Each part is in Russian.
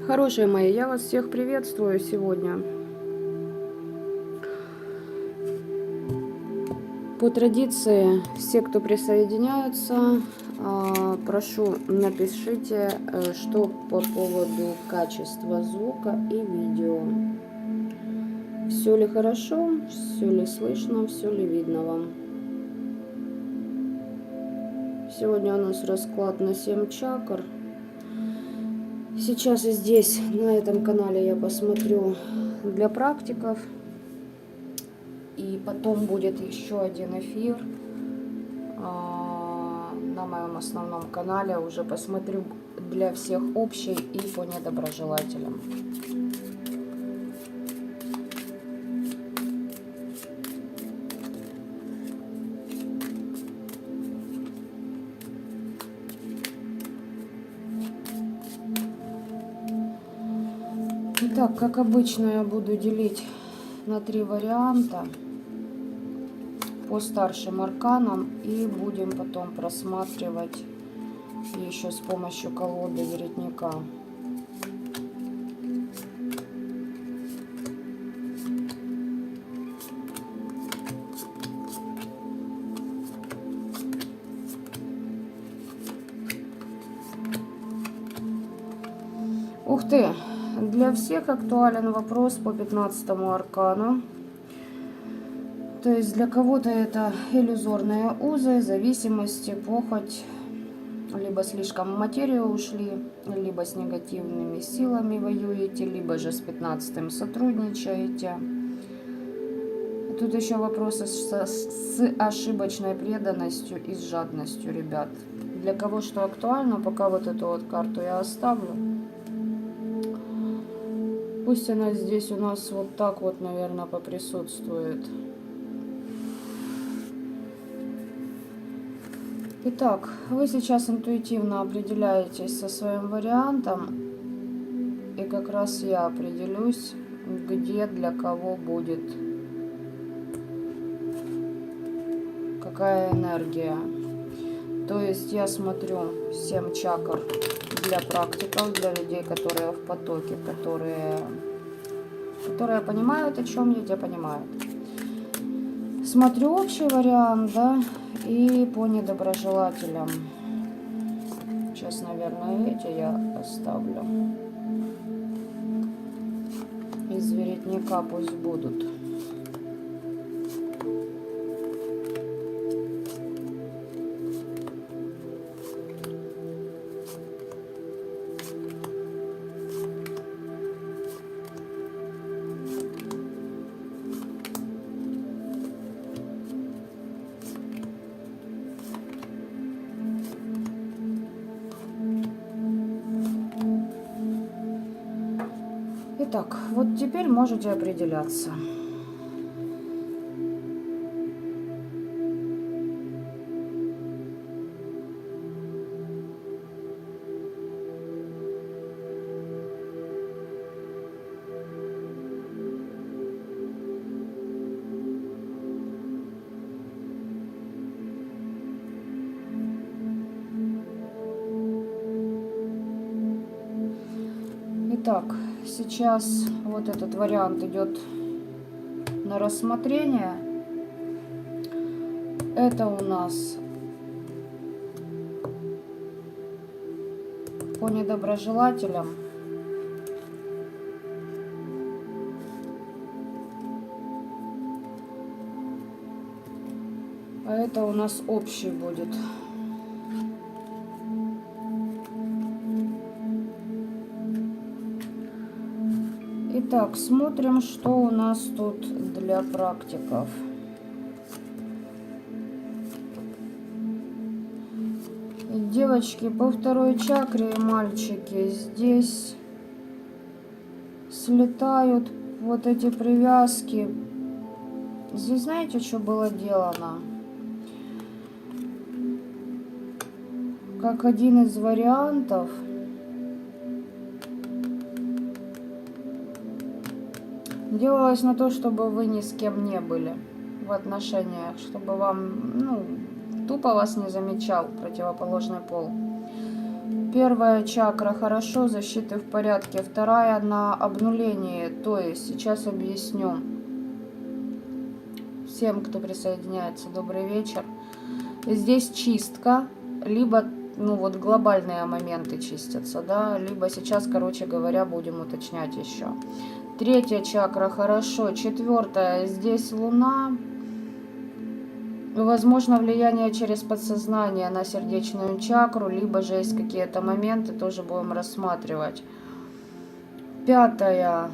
Хорошие мои, я вас всех приветствую сегодня. По традиции, все, кто присоединяются, прошу, напишите, что по поводу качества звука и видео. Все ли хорошо, все ли слышно, все ли видно вам. Сегодня у нас расклад на 7 чакр. Сейчас и здесь, на этом канале, я посмотрю для практиков. И потом будет еще один эфир на моем основном канале. Уже посмотрю для всех общий и по недоброжелателям. Итак, как обычно, я буду делить на 3 варианта по старшим арканам, и будем потом просматривать еще с помощью колоды веретника. Ух ты! Для всех актуален вопрос по 15-му аркану. То есть для кого-то это иллюзорные узы, зависимости, похоть, либо слишком в материю ушли, либо с негативными силами воюете, либо же с 15-м сотрудничаете. Тут еще вопросы с ошибочной преданностью и с жадностью, ребят. Для кого что актуально, пока вот эту вот карту я оставлю. Пусть она здесь у нас вот так вот, наверное, поприсутствует. Итак, вы сейчас интуитивно определяетесь со своим вариантом, и как раз я определюсь, где для кого будет какая энергия. То есть я смотрю 7 чакр для практиков, для людей, которые в потоке, которые понимают, о чем я, те понимают. Смотрю общий вариант, да, и по недоброжелателям. Сейчас, наверное, эти я оставлю. Из веретника пусть будут. Итак, вот теперь можете определяться. Итак, сейчас вот этот вариант идет на рассмотрение. Это у нас по недоброжелателям. А это у нас общий будет. Итак, смотрим, что у нас тут для практиков. Девочки, по 2 чакре и мальчики, здесь слетают вот эти привязки. Здесь знаете, что было делано? Как один из вариантов. Делалось на то, чтобы вы ни с кем не были в отношениях, чтобы вам, тупо вас не замечал противоположный пол. Первая чакра хорошо, защиты в порядке. Вторая на обнулении. То есть, сейчас объясню. Всем, кто присоединяется, добрый вечер. Здесь чистка, либо, ну вот, глобальные моменты чистятся, да, либо сейчас, короче говоря, будем уточнять еще. Третья чакра хорошо. Четвертая, здесь Луна. Возможно, влияние через подсознание на сердечную чакру, либо же есть какие-то моменты, тоже будем рассматривать. Пятая.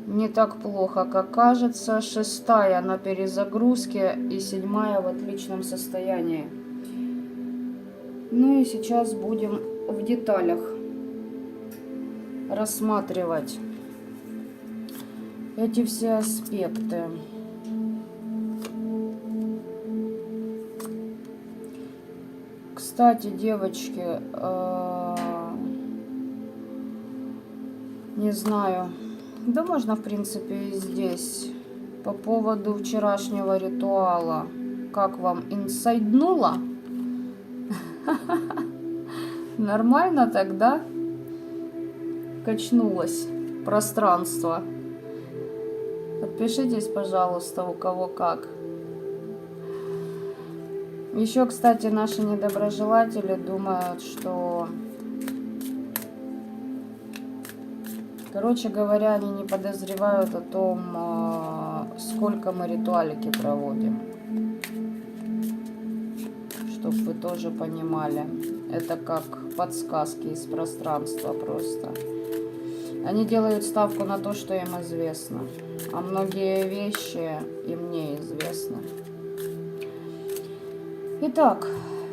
Не так плохо, как кажется. Шестая на перезагрузке. И седьмая в отличном состоянии. Ну и сейчас будем в деталях рассматривать эти все аспекты. Кстати, девочки, не знаю, да можно, в принципе, и здесь. По поводу вчерашнего ритуала. Как вам, инсайднуло? Нормально тогда? Качнулось пространство. Подпишитесь, пожалуйста, у кого как. Еще, кстати, наши недоброжелатели думают, что... Короче говоря, они не подозревают о том, сколько мы ритуалики проводим. Чтобы вы тоже понимали. Это как подсказки из пространства просто. Они делают ставку на то, что им известно. А многие вещи им неизвестны. Итак,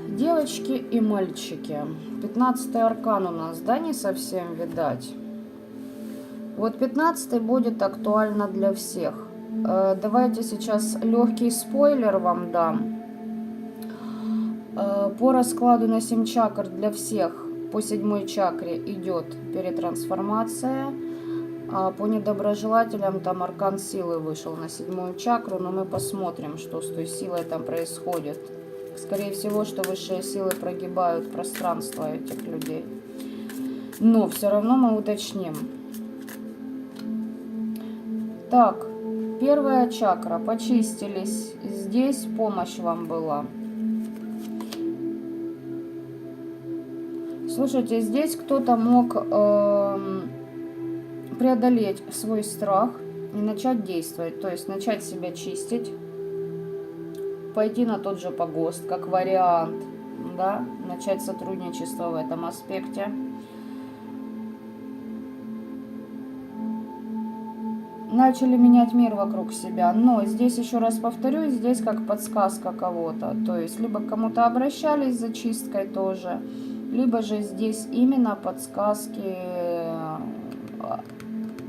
девочки и мальчики. 15-й аркан у нас, да, не совсем видать. Вот 15-й будет актуально для всех. Давайте сейчас легкий спойлер вам дам. По раскладу на 7 чакр для всех по 7-й чакре идет перетрансформация. А по недоброжелателям там аркан силы вышел на 7-ю чакру, но мы посмотрим, что с той силой там происходит. Скорее всего, что высшие силы прогибают пространство этих людей. Но все равно мы уточним. Так, первая чакра, почистились. Здесь помощь вам была. Слушайте, здесь кто-то мог преодолеть свой страх и начать действовать. То есть начать себя чистить. Пойти на тот же погост, как вариант. Да? Начать сотрудничество в этом аспекте. Начали менять мир вокруг себя. Но здесь, еще раз повторюсь, здесь как подсказка кого-то. То есть либо к кому-то обращались за чисткой тоже, либо же здесь именно подсказки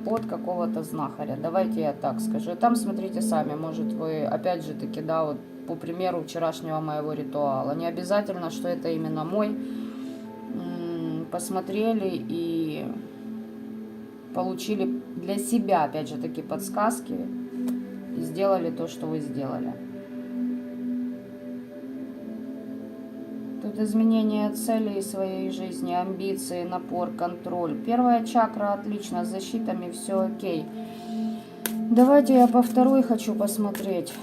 от какого-то знахаря. Давайте я так скажу. Там смотрите сами, может вы, опять же таки, да, вот по примеру вчерашнего моего ритуала. Не обязательно, что это именно мой. Посмотрели и получили для себя, опять же таки, подсказки и сделали то, что вы сделали. Тут изменение целей своей жизни, амбиции, напор, контроль. Первая чакра отлично, с защитами все окей. Давайте я по второй хочу посмотреть.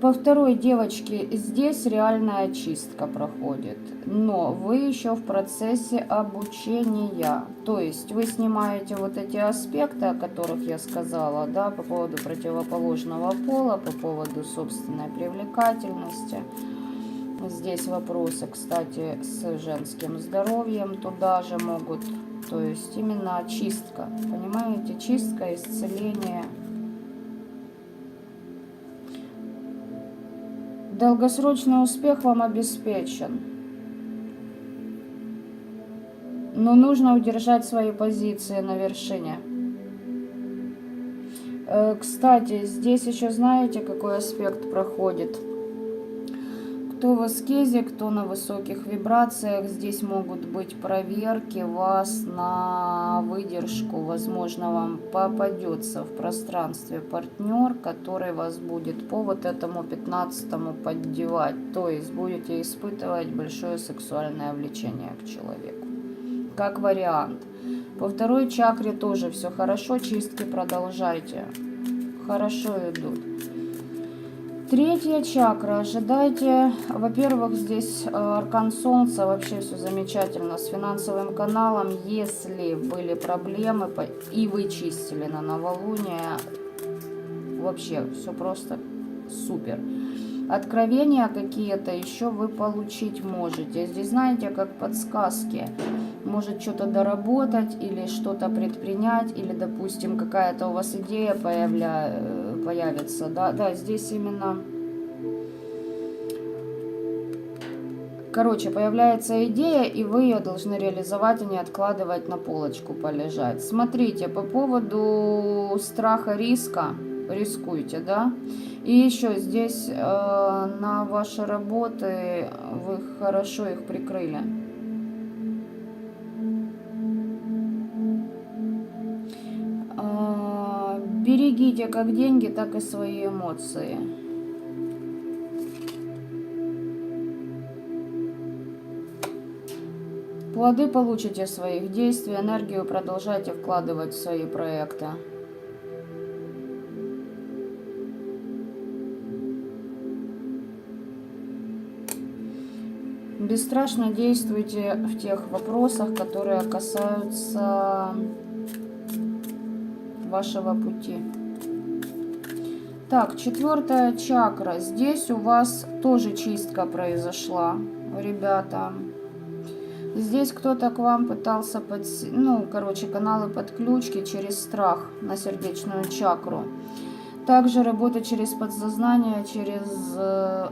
По второй, девочки, здесь реальная чистка проходит. Но вы еще в процессе обучения. То есть вы снимаете вот эти аспекты, о которых я сказала, да, по поводу противоположного пола, по поводу собственной привлекательности. Здесь вопросы, кстати, с женским здоровьем туда же могут. То есть именно чистка. Понимаете? Чистка, исцеление. Долгосрочный успех вам обеспечен. Но нужно удержать свои позиции на вершине. Кстати, здесь еще знаете, какой аспект проходит? Кто в аскезе, кто на высоких вибрациях, здесь могут быть проверки вас на выдержку. Возможно, вам попадется в пространстве партнер, который вас будет по вот этому 15-му поддевать. То есть будете испытывать большое сексуальное влечение к человеку. Как вариант. По второй чакре тоже все хорошо, чистки продолжайте. Хорошо идут. Третья чакра. Ожидайте, во-первых, здесь аркан Солнца, вообще все замечательно. С финансовым каналом, если были проблемы и вы чистили на новолуние, вообще все просто супер. Откровения какие-то еще вы получить можете. Здесь, знаете, как подсказки. Может что-то доработать или что-то предпринять, или, допустим, какая-то у вас идея появится. Да, здесь именно... Короче, появляется идея, и вы ее должны реализовать, а не откладывать на полочку полежать. Смотрите, по поводу страха, риска, рискуйте, да? И еще здесь на ваши работы вы хорошо их прикрыли. Берегите как деньги, так и свои эмоции. Плоды получите своих действий, энергию продолжайте вкладывать в свои проекты. Бесстрашно действуйте в тех вопросах, которые касаются вашего пути. Так, 4-я чакра. Здесь у вас тоже чистка произошла, ребята. Здесь кто-то к вам пытался, каналы подключки через страх на сердечную чакру. Также работа через подсознание, через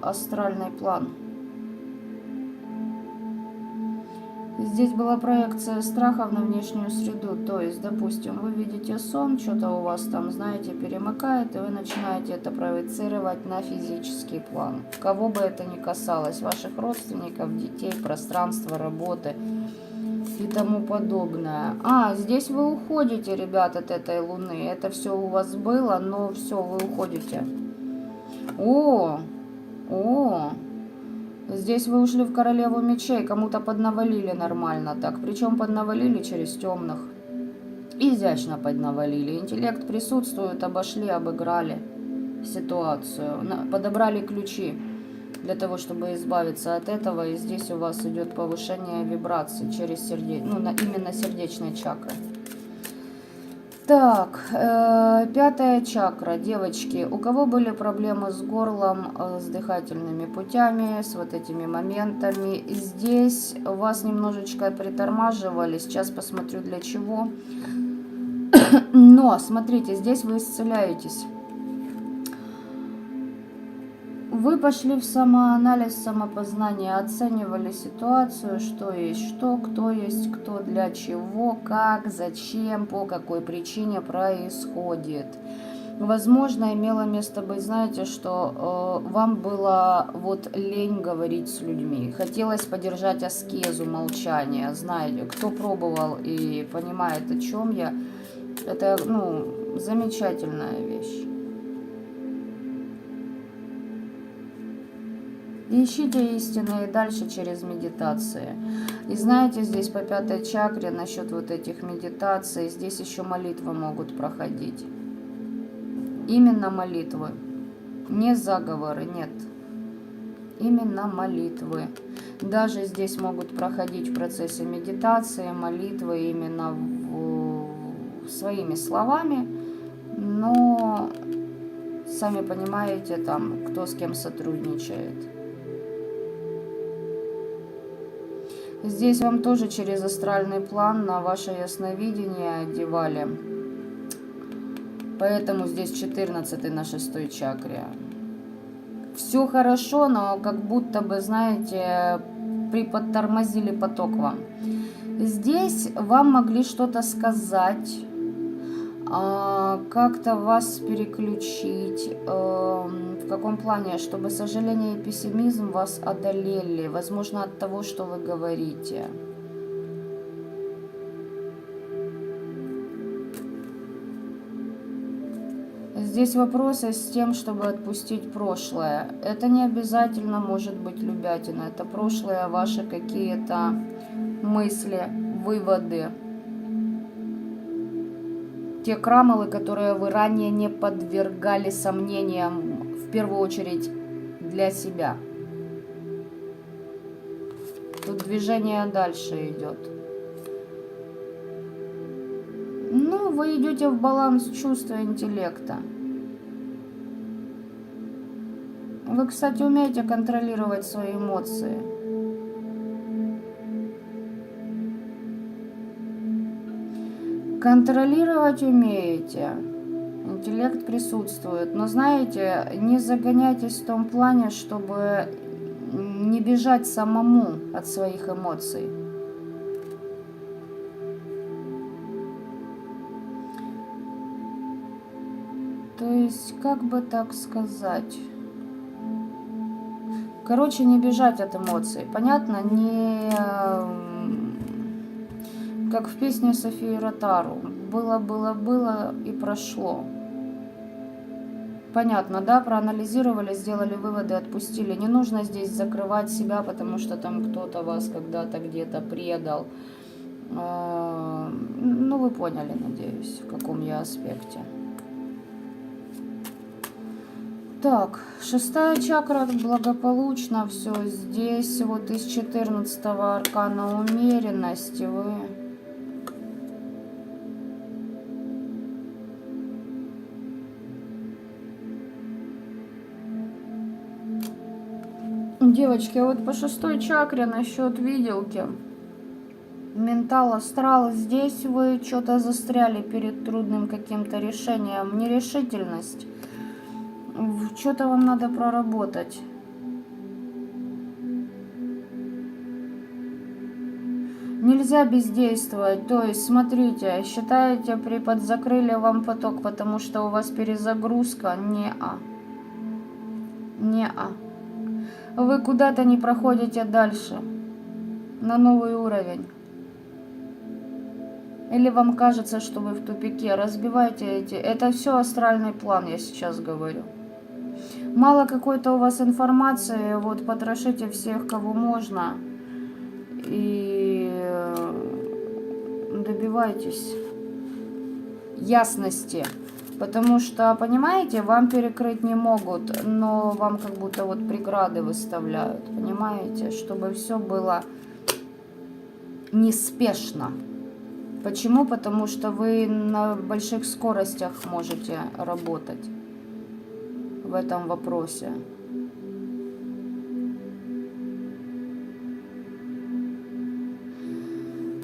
астральный план. Здесь была проекция страхов на внешнюю среду. То есть, допустим, вы видите сон, что-то у вас там, знаете, перемыкает, и вы начинаете это проецировать на физический план. Кого бы это ни касалось, ваших родственников, детей, пространства, работы и тому подобное. Здесь вы уходите, ребят, от этой луны. Это все у вас было, но все, вы уходите. Здесь вы ушли в королеву мечей, кому-то поднавалили нормально так. Причем поднавалили через темных. Изящно поднавалили. Интеллект присутствует, обошли, обыграли ситуацию. Подобрали ключи для того, чтобы избавиться от этого. И здесь у вас идет повышение вибраций через именно сердечной чакры. Так, 5-я чакра, девочки, у кого были проблемы с горлом, с дыхательными путями, с вот этими моментами, здесь вас немножечко притормаживали, сейчас посмотрю для чего, но смотрите, здесь вы исцеляетесь. Вы пошли в самоанализ, самопознание, оценивали ситуацию, что есть что, кто есть кто, для чего, как, зачем, по какой причине происходит. Возможно, имело место быть, знаете, что вам было лень говорить с людьми. Хотелось поддержать аскезу, молчание. Знаете, кто пробовал и понимает, о чем я, это, замечательная вещь. Ищите истину и дальше через медитации. И знаете, здесь по 5-й чакре насчет вот этих медитаций, здесь еще молитвы могут проходить. Именно молитвы. Не заговоры, нет. Именно молитвы. Даже здесь могут проходить в процессе медитации, молитвы именно своими словами, но сами понимаете, там, кто с кем сотрудничает. Здесь вам тоже через астральный план на ваше ясновидение одевали. Поэтому здесь 14-й на 6-й чакре. Все хорошо, но как будто бы, знаете, приподтормозили поток вам. Здесь вам могли что-то сказать, как-то вас переключить. В каком плане? Чтобы сожаление и пессимизм вас одолели. Возможно, от того, что вы говорите. Здесь вопросы с тем, чтобы отпустить прошлое. Это не обязательно может быть любятина. Это прошлое, ваши какие-то мысли, выводы. Те крамолы, которые вы ранее не подвергали сомнениям, в первую очередь для себя. Тут движение дальше идет. Ну, вы идете в баланс чувства и интеллекта. Вы, кстати, умеете контролировать свои эмоции. Контролировать умеете. Интеллект присутствует. Но знаете, не загоняйтесь в том плане, чтобы не бежать самому от своих эмоций. То есть, как бы так сказать? Короче, не бежать от эмоций. Понятно? Не как в песне Софии Ротару. Было, было, было и прошло. Понятно, да? Проанализировали, сделали выводы, отпустили. Не нужно здесь закрывать себя, потому что там кто-то вас когда-то где-то предал. Ну, вы поняли, надеюсь, в каком я аспекте. Так, 6-я чакра благополучно все. Здесь вот из 14-го аркана умеренности вы... Девочки, а вот по 6-й чакре насчет виделки, ментал, астрал, здесь вы что-то застряли перед трудным каким-то решением, нерешительность. Что-то вам надо проработать. Нельзя бездействовать. То есть, смотрите, считаете, закрыли вам поток, потому что у вас перезагрузка? Не-а. Не-а. Вы куда-то не проходите дальше, на новый уровень. Или вам кажется, что вы в тупике. Разбивайте эти... Это все астральный план, я сейчас говорю. Мало какой-то у вас информации, вот потрошите всех, кого можно, и добивайтесь ясности. Потому что, понимаете, вам перекрыть не могут, но вам как будто вот преграды выставляют, понимаете, чтобы все было неспешно. Почему? Потому что вы на больших скоростях можете работать в этом вопросе.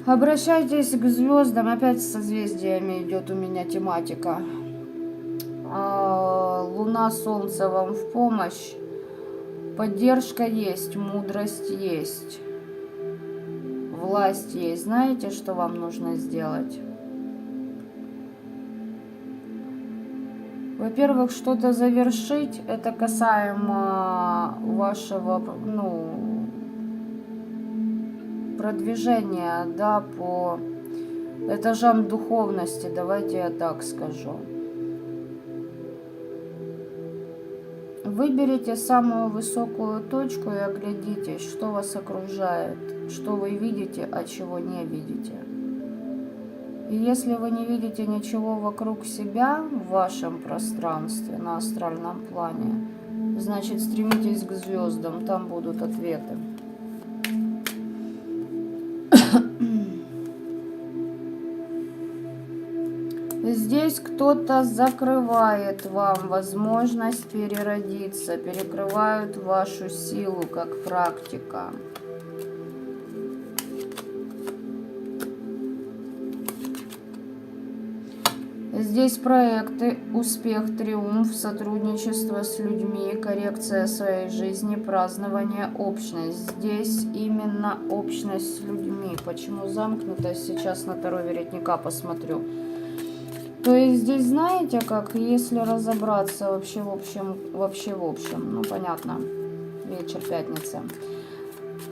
Обращайтесь к звездам. Опять с созвездиями идет у меня тематика. Луна, Солнце вам в помощь. Поддержка есть, мудрость есть, власть есть. Знаете, что вам нужно сделать? Во-первых, что-то завершить. Это касаемо вашего, продвижения, да, по этажам духовности. Давайте я так скажу. Выберите самую высокую точку и оглядитесь, что вас окружает, что вы видите, а чего не видите. И если вы не видите ничего вокруг себя в вашем пространстве, на астральном плане, значит, стремитесь к звездам, там будут ответы. Здесь кто-то закрывает вам возможность переродиться, перекрывают вашу силу как практика. Здесь проекты, успех, триумф, сотрудничество с людьми, коррекция своей жизни, празднование, общность. Здесь именно общность с людьми. Почему замкнутость? Сейчас на Таро Веретника посмотрю. То есть здесь, знаете, как, если разобраться вообще в общем, ну, понятно, вечер пятницы.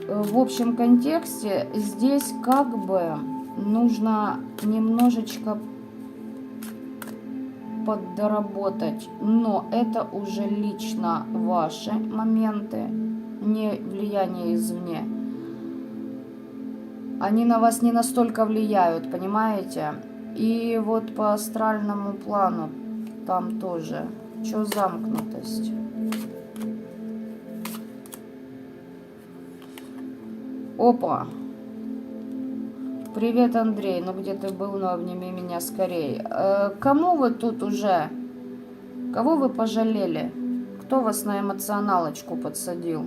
В общем контексте здесь как бы нужно немножечко поддоработать, но это уже лично ваши моменты, не влияние извне. Они на вас не настолько влияют, понимаете? И вот по астральному плану там тоже. Что замкнутость? Опа! Привет, Андрей. Ну где ты был? Ну обними меня скорее. Кому вы тут уже? Кого вы пожалели? Кто вас на эмоционалочку подсадил?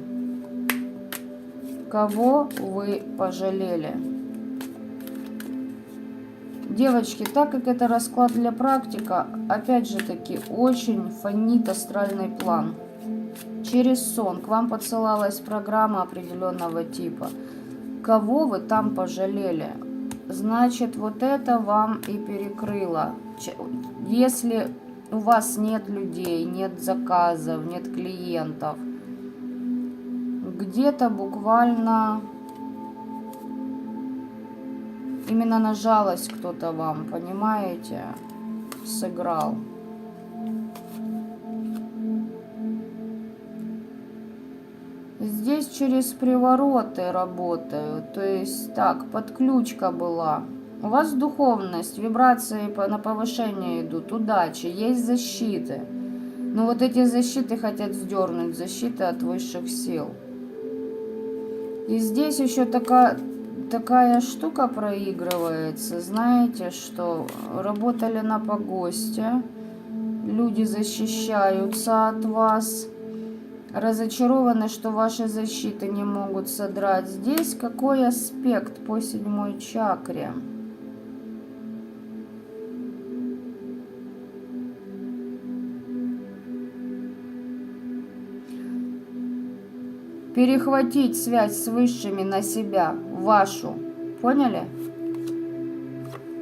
Кого вы пожалели? Девочки, так как это расклад для практика, опять же таки, очень фонит астральный план. Через сон к вам подсылалась программа определенного типа. Кого вы там пожалели? Значит, вот это вам и перекрыло. Если у вас нет людей, нет заказов, нет клиентов, где-то буквально именно на жалость кто-то вам, понимаете, сыграл. Здесь через привороты работают, то есть так, подключка была. У вас духовность, вибрации на повышение идут, удачи, есть защиты. Но вот эти защиты хотят сдернуть, защиты от высших сил. И здесь еще такая штука проигрывается, знаете, что работали на погосте, люди защищаются от вас, разочарованы, что ваши защиты не могут содрать. Здесь какой аспект по 7 чакре? Перехватить связь с высшими на себя, вашу. Поняли?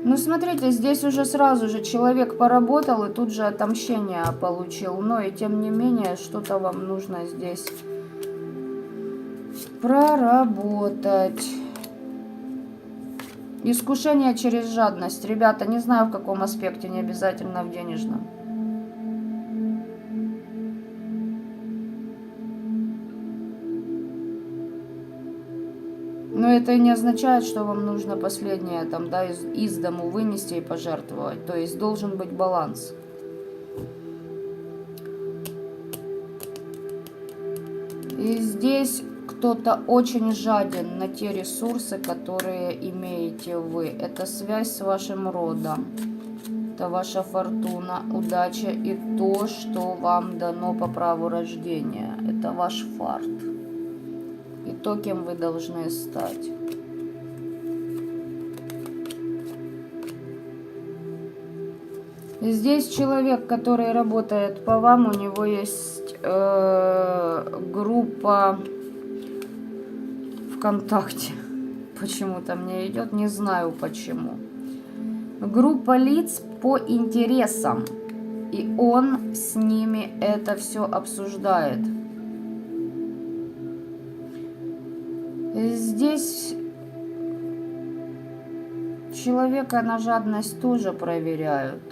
Ну, смотрите, здесь уже сразу же человек поработал и тут же отомщение получил. Но и тем не менее, что-то вам нужно здесь проработать. Искушение через жадность. Ребята, не знаю в каком аспекте, не обязательно в денежном. Но это и не означает, что вам нужно последнее там, да, из дому вынести и пожертвовать. То есть должен быть баланс. И здесь кто-то очень жаден на те ресурсы, которые имеете вы. Это связь с вашим родом. Это ваша фортуна, удача и то, что вам дано по праву рождения. Это ваш фарт. И то, кем вы должны стать. Здесь человек, который работает по вам, у него есть группа ВКонтакте. Почему-то мне идет, не знаю почему. Группа лиц по интересам. И он с ними это все обсуждает. Здесь человека на жадность тоже проверяют.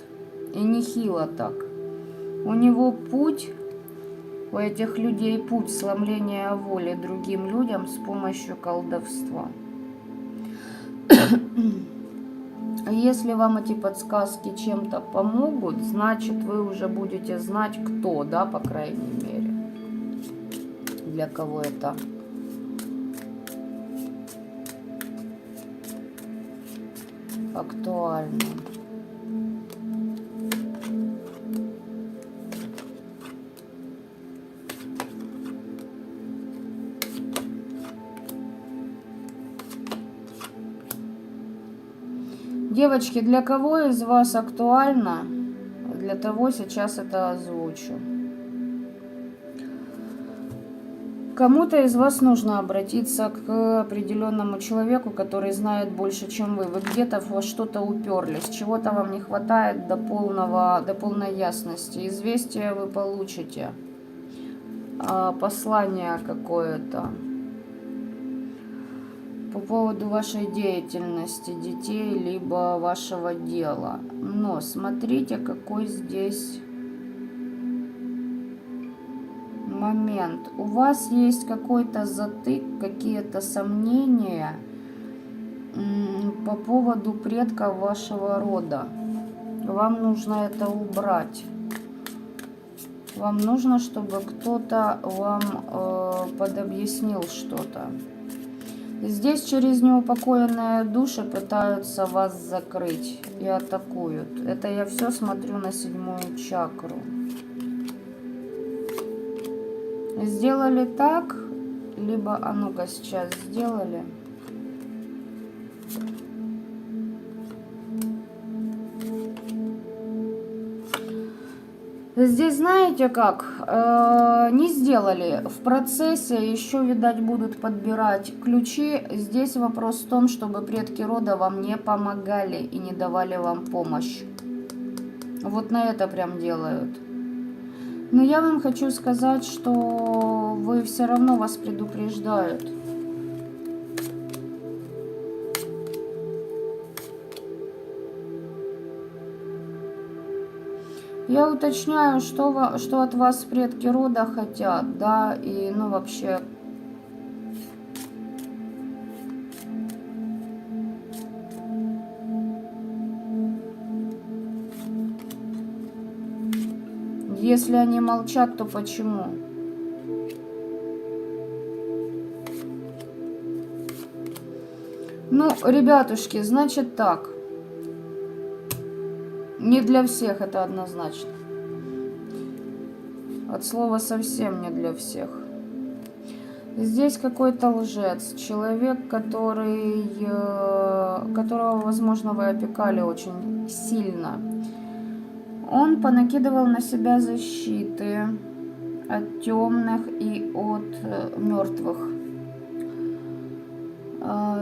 И нехило так. У него путь, у этих людей путь сломления воли другим людям с помощью колдовства. Если вам эти подсказки чем-то помогут, значит вы уже будете знать, кто, да, по крайней мере, для кого это актуально. Девочки, для кого из вас актуально? Для того сейчас это озвучу. Кому-то из вас нужно обратиться к определенному человеку, который знает больше, чем вы. Вы где-то во что-то уперлись, чего-то вам не хватает до полной ясности. Известие вы получите, послание какое-то по поводу вашей деятельности, детей, либо вашего дела. Но смотрите, какой здесь момент. У вас есть какой-то затык, какие-то сомнения по поводу предков вашего рода. Вам нужно это убрать. Вам нужно, чтобы кто-то вам подобъяснил что-то. Здесь через неупокоенные души пытаются вас закрыть и атакуют. Это я все смотрю на 7-ю чакру. Сделали так, либо, а ну-ка сейчас сделали. Здесь знаете как, не сделали, в процессе еще, видать, будут подбирать ключи. Здесь вопрос в том, чтобы предки рода вам не помогали и не давали вам помощь. Вот на это прям делают. Но я вам хочу сказать, что вы все равно вас предупреждают. Я уточняю, что от вас предки рода хотят, да, и, ну, вообще... Если они молчат, то почему? Ну, ребятушки, значит так. Не для всех это однозначно. От слова совсем не для всех. Здесь какой-то лжец. Человек, которого, возможно, вы опекали очень сильно. Он понакидывал на себя защиты от темных и от мертвых.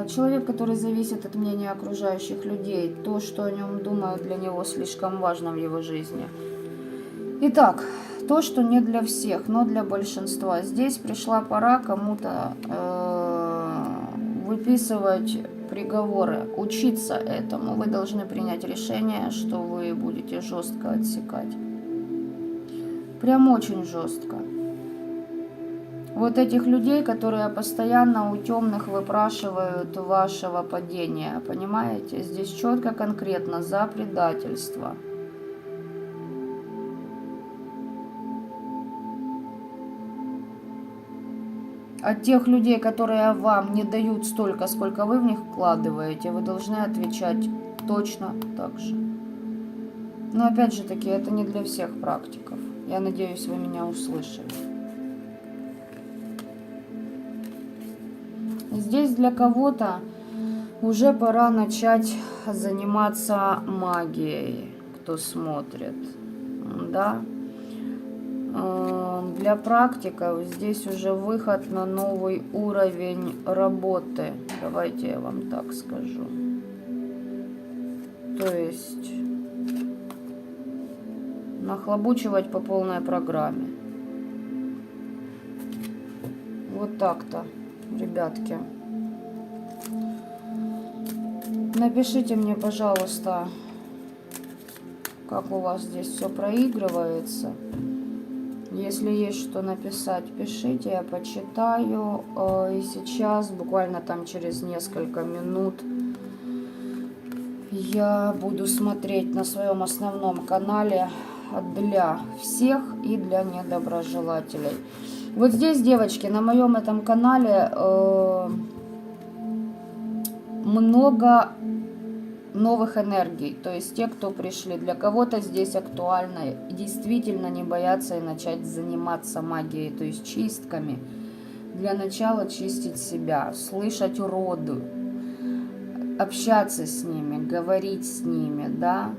Человек, который зависит от мнения окружающих людей. То, что о нем думают, для него слишком важно в его жизни. Итак, то, что не для всех, но для большинства. Здесь пришла пора кому-то выписывать приговоры, учиться этому. Вы должны принять решение, что вы будете жестко отсекать. Прям очень жестко. Вот этих людей, которые постоянно у темных выпрашивают вашего падения. Понимаете? Здесь четко, конкретно за предательство. От тех людей, которые вам не дают столько, сколько вы в них вкладываете, вы должны отвечать точно так же. Но опять же таки, это не для всех практиков. Я надеюсь, вы меня услышали. Здесь для кого-то уже пора начать заниматься магией, кто смотрит, да. Для практиков здесь уже выход на новый уровень работы. Давайте я вам так скажу. То есть нахлобучивать по полной программе. Вот так-то, ребятки. Напишите мне, пожалуйста, как у вас здесь все проигрывается. Если есть что написать, пишите, я почитаю. И сейчас, буквально там через несколько минут, я буду смотреть на своем основном канале для всех и для недоброжелателей. Вот здесь, девочки, на моем этом канале много новых энергий, то есть те, кто пришли. Для кого-то здесь актуально действительно не бояться и начать заниматься магией, то есть чистками. Для начала чистить себя, слышать уроду, общаться с ними, говорить с ними, да,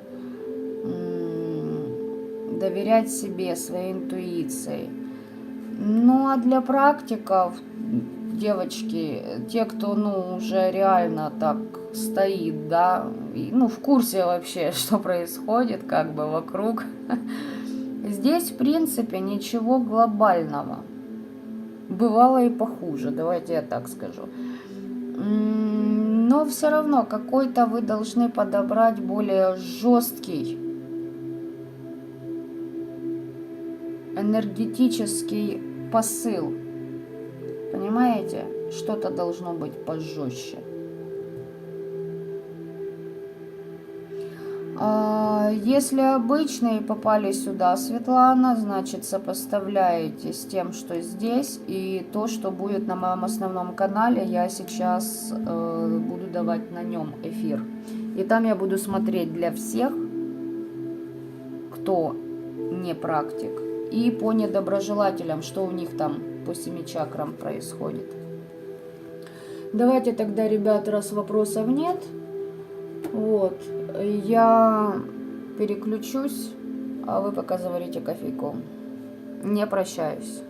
доверять себе, своей интуиции. Ну а для практиков, девочки, те, кто, ну, уже реально так стоит, да, и, ну, в курсе вообще, что происходит, как бы вокруг, здесь, в принципе, ничего глобального. Бывало и похуже, давайте я так скажу. Но все равно какой-то вы должны подобрать более жесткий энергетический посыл. Понимаете? Что-то должно быть пожестче. Если обычные попали сюда, Светлана, значит сопоставляете с тем, что здесь, и то, что будет на моем основном канале, я сейчас буду давать на нем эфир. И там я буду смотреть для всех, кто не практик, и по недоброжелателям, что у них там по 7 чакрам происходит. Давайте тогда, ребят, раз вопросов нет, вот, я переключусь, а вы пока заварите кофейку. Не прощаюсь.